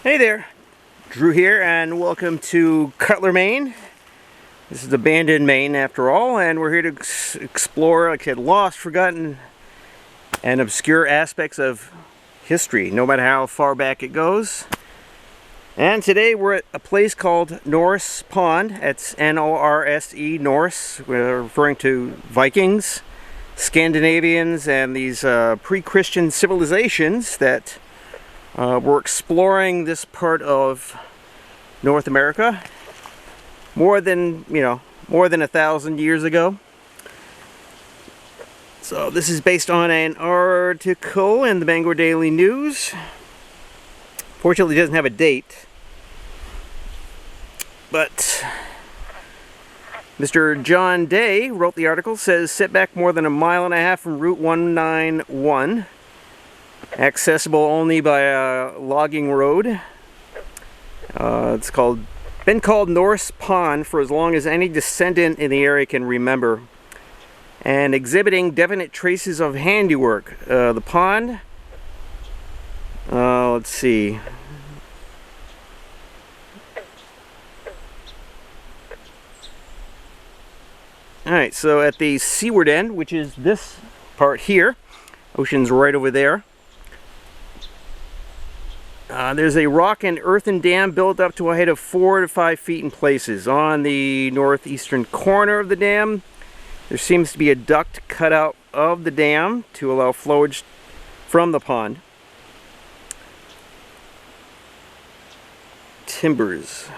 Hey there, Drew here, and welcome to Cutler, Maine. This is abandoned Maine after all, and we're here to explore, like I said, lost, forgotten, and obscure aspects of history, no matter how far back it goes. And today we're at a place called Norse Pond. It's N-O-R-S-E, Norse. We're referring to Vikings, Scandinavians, and these pre-Christian civilizations that we're exploring this part of North America more than 1,000 years ago. So this is based on an article in the Bangor Daily News. Fortunately, it doesn't have a date, but Mr. John Day wrote the article. Says set back more than 1.5 miles from Route 191. Accessible only by a logging road. It's been called Norse Pond for as long as any descendant in the area can remember, and exhibiting definite traces of handiwork. The pond, let's see. Alright, so at the seaward end, which is this part here, ocean's right over there. There's a rock and earthen dam built up to a height of 4 to 5 feet in places. On the northeastern corner of the dam, there seems to be a duct cut out of the dam to allow flowage from the pond. Timbers.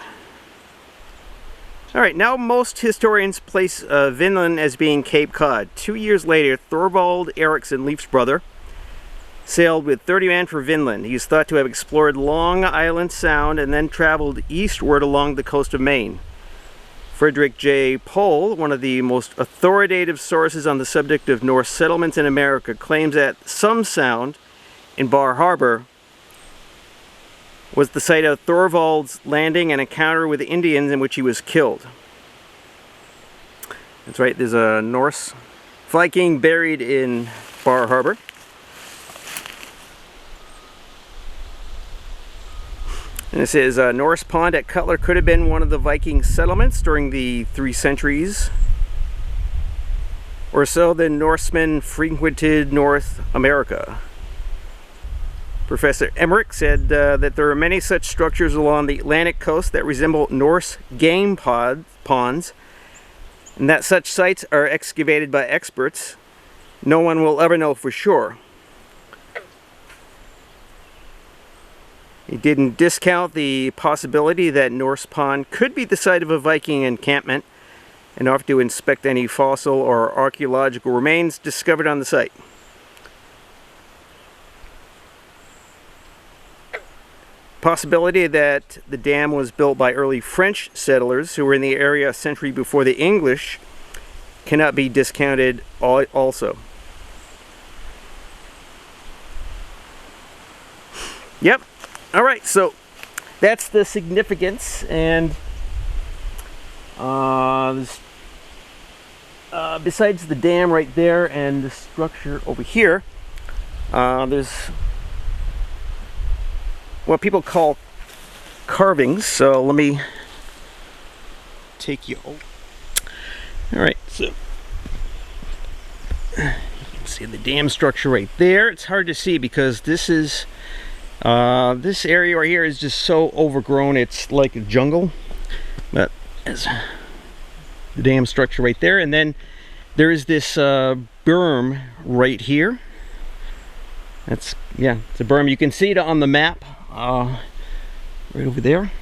Alright, now most historians place Vinland as being Cape Cod. 2 years later, Thorvald Eriksson, Leif's brother, sailed with 30 men for Vinland. He is thought to have explored Long Island Sound and then traveled eastward along the coast of Maine. Frederick J. Pohl, one of the most authoritative sources on the subject of Norse settlements in America, claims that some sound in Bar Harbor was the site of Thorvald's landing and encounter with the Indians in which he was killed. That's right, there's a Norse Viking buried in Bar Harbor. And it says Norse Pond at Cutler could have been one of the Viking settlements during the 3 centuries or so the Norsemen frequented North America. Professor Emmerich said that there are many such structures along the Atlantic coast that resemble Norse game ponds, and that such sites are excavated by experts. No one will ever know for sure. He didn't discount the possibility that Norse Pond could be the site of a Viking encampment and offered to inspect any fossil or archaeological remains discovered on the site. Possibility that the dam was built by early French settlers who were in the area a century before the English cannot be discounted also. Yep. Alright, so that's the significance, and besides the dam right there and the structure over here, there's what people call carvings. So let me take you over. Alright, so you can see the dam structure right there. It's hard to see because this is this area right here is just so overgrown, it's like a jungle. But there's the dam structure right there, and then there is this berm right here. It's a berm. You can see it on the map right over there.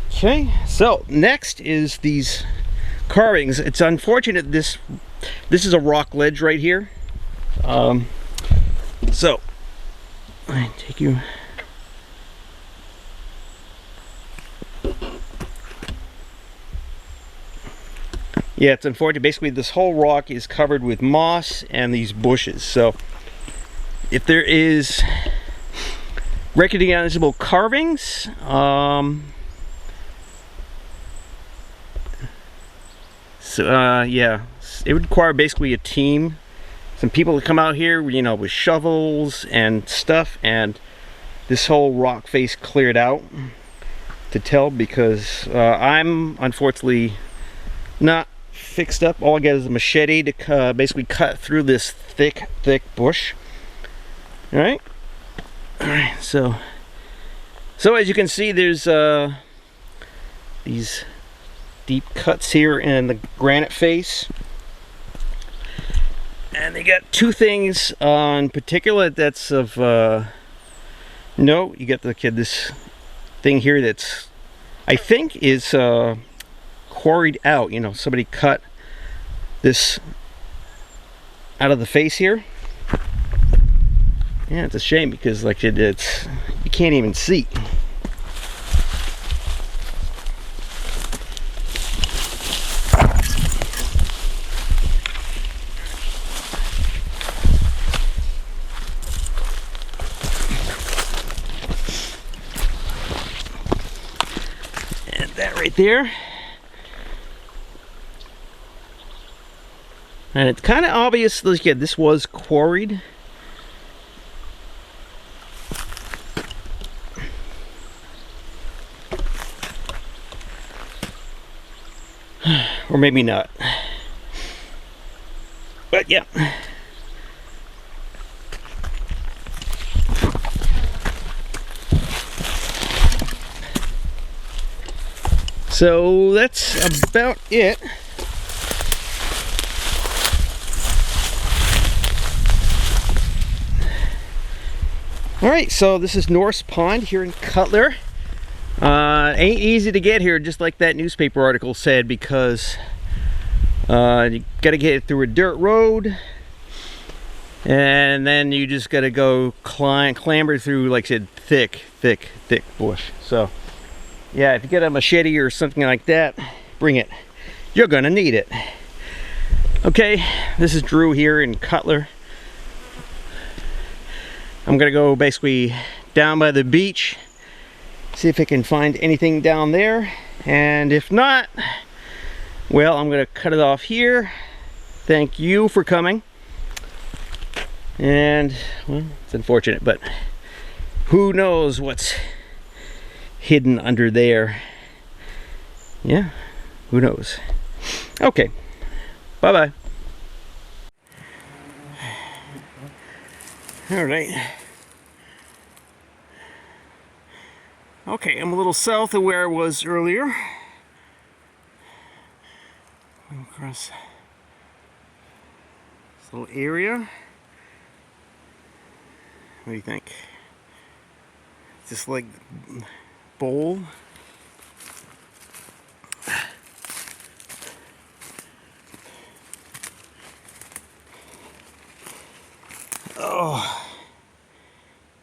Okay, so next is these carvings. It's unfortunate this is a rock ledge right here. So I take you. Yeah, it's unfortunate. Basically, this whole rock is covered with moss and these bushes. So, if there is recognizable carvings, yeah, it would require basically a team, some people to come out here, you know, with shovels and stuff, and this whole rock face cleared out to tell, because I'm unfortunately not fixed up. All I got is a machete to basically cut through this thick bush. All right. So as you can see, there's these deep cuts here in the granite face, and they got two things in particular that's of note. You got this thing here that's, I think, is quarried out. You know, somebody cut this out of the face here. Yeah, it's a shame, because like it's you can't even see. And that right there. And it's kind of obvious, look at this, was quarried. Or maybe not. But yeah. So that's about it. Alright, so this is Norse Pond here in Cutler. Ain't easy to get here, just like that newspaper article said, because you gotta get it through a dirt road, and then you just gotta go clamber through, like I said, thick bush. So yeah, if you get a machete or something like that, bring it. You're gonna need it. Okay, this is Drew here in Cutler. I'm gonna go basically down by the beach, see if I can find anything down there, and if not, well, I'm gonna cut it off here. Thank you for coming. And well, it's unfortunate, but who knows what's hidden under there. Yeah, who knows. Okay, bye bye. All right. Okay, I'm a little south of where I was earlier. Across this little area. What do you think? Just like bowl. Oh.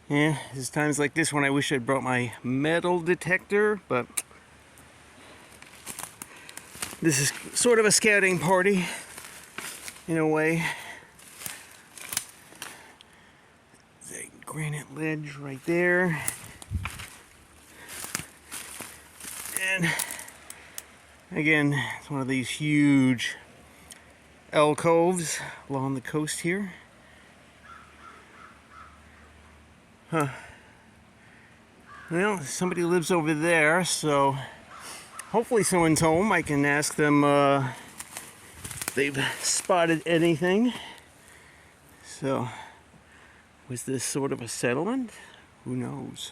Yeah, there's times like this when I wish I'd brought my metal detector, but this is sort of a scouting party in a way. There's a granite ledge right there. And again, it's one of these huge alcoves along the coast here. Huh. Well, somebody lives over there, so hopefully someone's home. I can ask them if they've spotted anything. So, was this sort of a settlement? Who knows?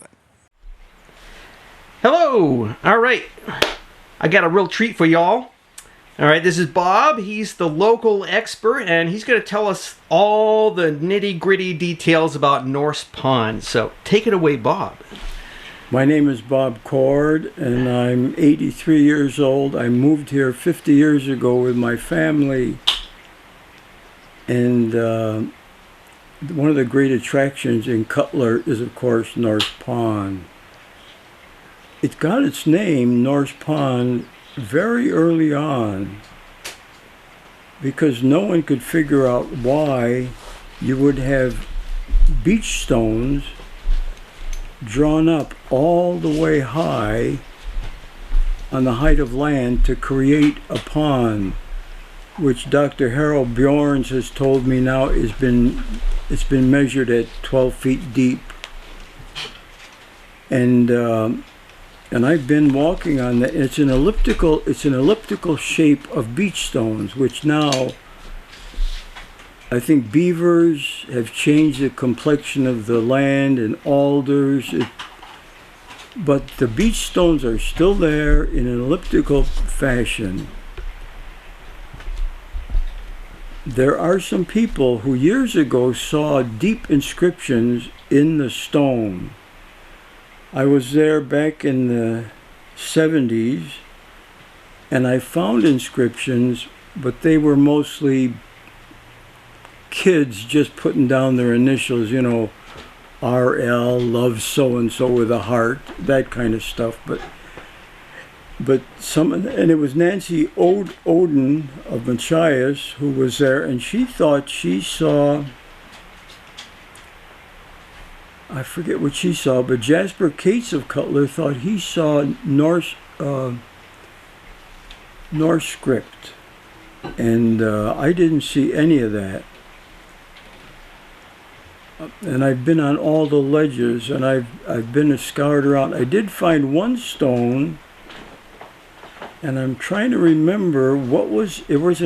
But. Hello! Alright, I got a real treat for y'all. Alright, this is Bob. He's the local expert, and he's going to tell us all the nitty-gritty details about Norse Pond. So, take it away, Bob. My name is Bob Cord, and I'm 83 years old. I moved here 50 years ago with my family. And one of the great attractions in Cutler is, of course, Norse Pond. It got its name, Norse Pond, very early on, because no one could figure out why you would have beach stones drawn up all the way high on the height of land to create a pond. which Dr. Harold Bjorns has told me now it's been measured at 12 feet deep. And I've been walking on that. It's an elliptical shape of beach stones, which now I think beavers have changed the complexion of the land and alders. But the beach stones are still there in an elliptical fashion. There are some people who years ago saw deep inscriptions in the stone. I was there back in the 70s, and I found inscriptions, but they were mostly kids just putting down their initials, you know, RL, love so-and-so with a heart, that kind of stuff. But some, and it was Nancy Oden of Machias who was there, and she thought she saw, I forget what she saw, but Jasper Cates of Cutler thought he saw Norse script, and I didn't see any of that. And I've been on all the ledges, and I've been scoured around. I did find one stone, and I'm trying to remember what was. There was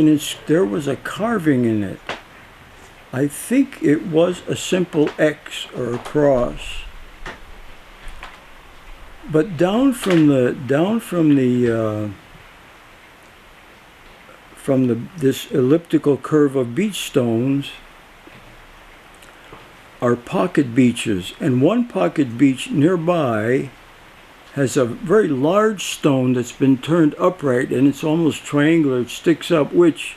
a carving in it. I think it was a simple X or a cross. But down from this elliptical curve of beach stones are pocket beaches, and one pocket beach nearby has a very large stone that's been turned upright, and it's almost triangular. It sticks up, which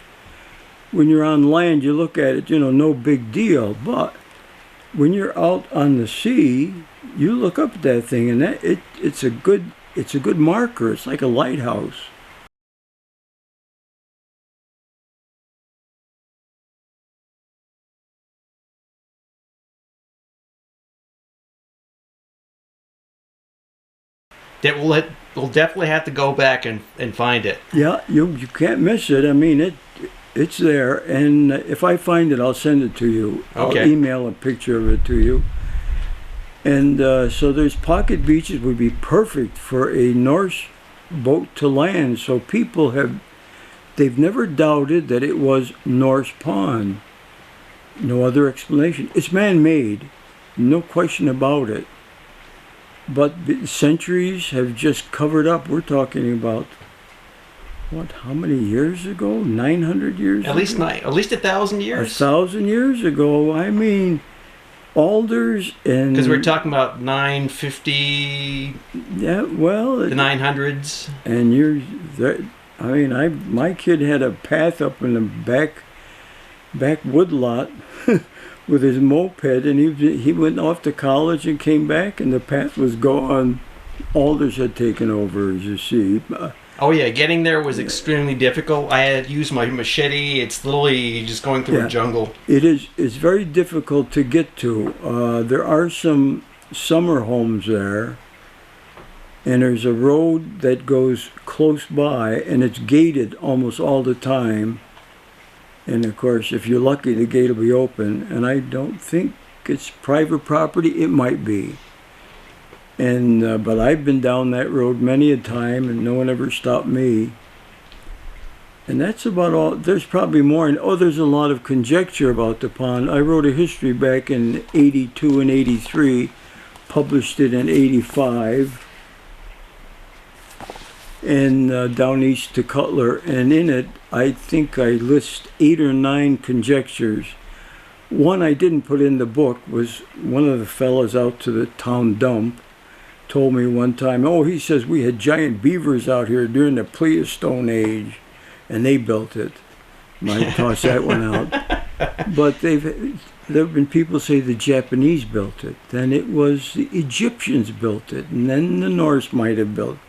when you're on land you look at it, you know, no big deal, but when you're out on the sea you look up at that thing, and it's a good marker. It's like a lighthouse. That we'll definitely have to go back and find it. Yeah, you can't miss it. I mean, it's there, and if I find it, I'll send it to you. Okay. I'll email a picture of it to you. And so there's pocket beaches would be perfect for a Norse boat to land. So they've never doubted that it was Norse Pond. No other explanation. It's man-made, no question about it. But centuries have just covered up. We're talking about, what, how many years ago? 900 years ago? At least 1,000 years. 1,000 years ago. I mean, alders and... Because we're talking about 950... Yeah, well... The 900s. And my kid had a path up in the back woodlot with his moped, and he went off to college and came back, and the path was gone. Alders had taken over, as you see. Oh yeah, getting there was extremely difficult. I had to use my machete. It's literally just going through a jungle. It's very difficult to get to. There are some summer homes there, and there's a road that goes close by, and it's gated almost all the time. And of course, if you're lucky, the gate will be open. And I don't think it's private property. It might be. And but I've been down that road many a time, and no one ever stopped me. And that's about all. There's probably more. And there's a lot of conjecture about the pond. I wrote a history back in '82 and '83, published it in '85. And down east to Cutler, and in it I think I list 8 or 9 conjectures. One I didn't put in the book was one of the fellows out to the town dump told me one time, he says we had giant beavers out here during the Pleistocene age, and they built it. Might toss that one out. But there have been people say the Japanese built it, then it was the Egyptians built it, and then the Norse might have built it.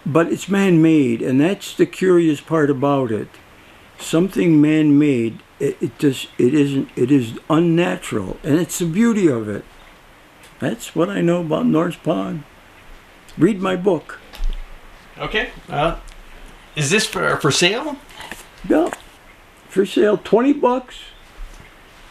But it's man-made, and that's the curious part about it. Something man-made, it is unnatural, and it's the beauty of it. That's what I know about Norse Pond. Read my book. Okay. Is this for sale? Yeah, for sale, $20.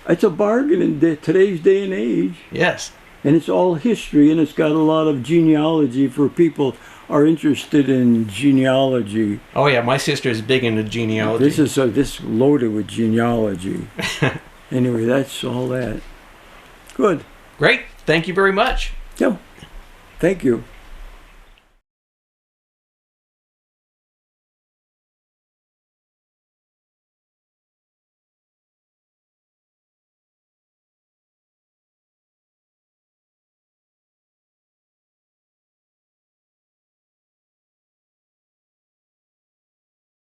It's a bargain in today's day and age. Yes. And it's all history, and it's got a lot of genealogy for people who are interested in genealogy. Oh yeah, my sister is big into genealogy. This loaded with genealogy. Anyway, that's all that. Good. Great. Thank you very much. Yeah. Thank you.